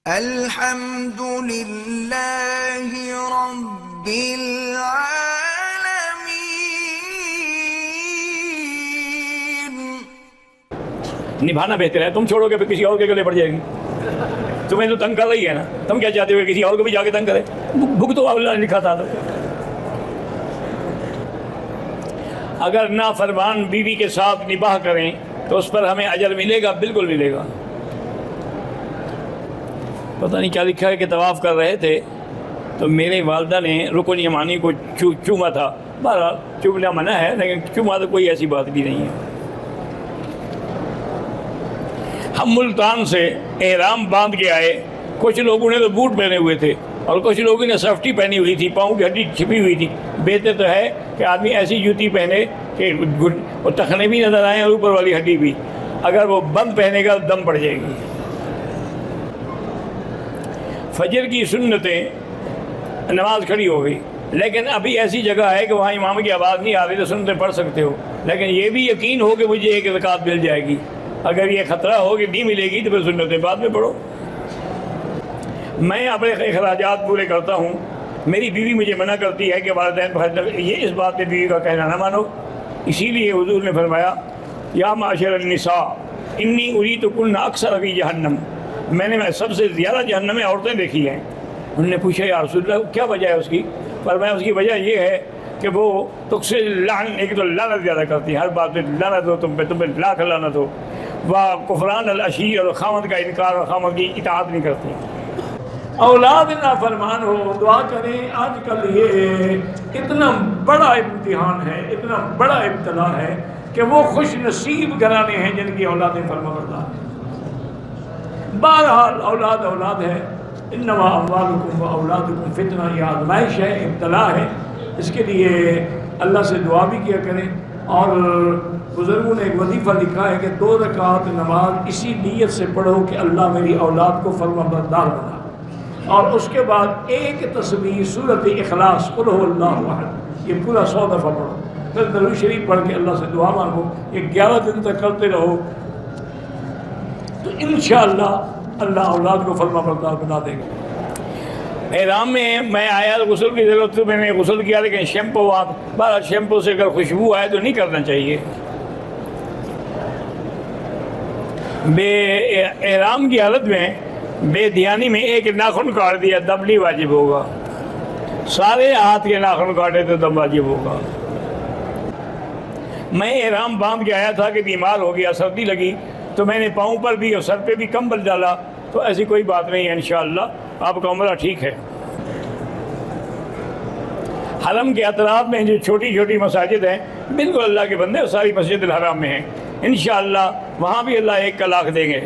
الحمد لله رب العالمين۔ نبھانا بہتر ہے، تم چھوڑو گے پھر کسی اور کے گلے پڑ جائے گی۔ تمہیں تو تنگ کر رہی ہے نا، تم کیا چاہتے ہو کہ کسی اور کو بھی جا کے تنگ کرے؟ بھگ تو اللہ نے لکھا تھا۔ اگر نافرمان بیوی کے ساتھ نباہ کریں تو اس پر ہمیں اجر ملے گا، بالکل ملے گا۔ پتہ نہیں کیا لکھا ہے کہ طواف کر رہے تھے تو میرے والدہ نے رکن یمانی کو چوما تھا۔ بہرحال چومنا منع ہے، لیکن چوما تو کوئی ایسی بات بھی نہیں ہے۔ ہم ملتان سے احرام باندھ کے آئے، کچھ لوگوں نے تو بوٹ پہنے ہوئے تھے اور کچھ لوگوں نے سفٹی پہنی ہوئی تھی، پاؤں کی ہڈی چھپی ہوئی تھی۔ بہتر تو ہے کہ آدمی ایسی جوتی پہنے کہ وہ ٹخنے بھی نظر آئیں اور اوپر والی ہڈی بھی۔ اگر وہ بند پہنے گا دم پڑ جائے گی۔ فجر کی سنتیں نماز کھڑی ہو گئی، لیکن ابھی ایسی جگہ ہے کہ وہاں امام کی آواز نہیں آ رہی تو سنتیں پڑھ سکتے ہو، لیکن یہ بھی یقین ہو کہ مجھے ایک رکعت مل جائے گی۔ اگر یہ خطرہ ہو کہ نہیں ملے گی تو پھر سنتیں بعد میں پڑھو۔ میں اپنے اخراجات پورے کرتا ہوں۔ میری بیوی مجھے منع کرتی ہے کہ والدین یہ اس بات پہ بیوی کا کہنا نہ مانو، اسی لیے حضور نے فرمایا یا معاشر النساء انی اریتکن اکثر فی جہنم، میں نے سب سے زیادہ جہنم میں عورتیں دیکھی ہیں۔ انہوں نے پوچھا یا رسول اللہ کیا وجہ ہے اس کی؟ فرمایا اس کی وجہ یہ ہے کہ وہ تک سے ایک تو لعنت زیادہ کرتی ہیں، ہر بات پہ لعنت ہو تم پہ، تم پہ لاکھ لعنت ہو، وہ کفران العشیر اور خامد کا انکار اور خامد کی اطاعت نہیں کرتی۔ اولاد نافرمان ہو، دعا کریں۔ آج کل یہ اتنا بڑا امتحان ہے، اتنا بڑا ابتلا ہے کہ وہ خوش نصیب گھرانے ہیں جن کی اولادیں فرمانبردار ہیں۔ بہرحال اولاد اولاد ہے، انما اموالکم و اولادکم فتنہ، یہ آزمائش ہے، ابتلا ہے۔ اس کے لیے اللہ سے دعا بھی کیا کریں۔ اور بزرگوں نے ایک وظیفہ لکھا ہے کہ 2 رکعت نماز اسی نیت سے پڑھو کہ اللہ میری اولاد کو فرمانبردار بنا، اور اس کے بعد ایک تسبیح سورۃ اخلاص قل هو اللہ احد، یہ پورا 100 دفعہ پڑھو، پھر درود شریف پڑھ کے اللہ سے دعا مانگو۔ یہ 11 دن تک کرتے رہو تو انشاءاللہ اللہ اولاد کو فرمانبردار بنا دے گا۔ احرام میں آیا تو غسل کی ضرورت تھی، میں نے غسل کیا، لیکن شیمپو بارہ شیمپو سے اگر خوشبو آئے تو نہیں کرنا چاہیے۔ احرام کی حالت میں بے دھیانی میں ایک ناخن کاٹ دیا، دم نہیں واجب ہوگا۔ سارے ہاتھ کے ناخن کاٹے تو دم واجب ہوگا۔ میں احرام باندھ کے آیا تھا کہ بیمار ہو گیا، سردی لگی تو میں نے پاؤں پر بھی اور سر پہ بھی کمبل ڈالا، تو ایسی کوئی بات نہیں ہے، انشاءاللہ آپ کا عمرہ ٹھیک ہے۔ حرم کے اطراف میں جو چھوٹی چھوٹی مساجد ہیں، بالکل اللہ کے بندے ساری مسجد الحرام میں ہیں، انشاءاللہ وہاں بھی اللہ 1 کا لاکھ دیں گے۔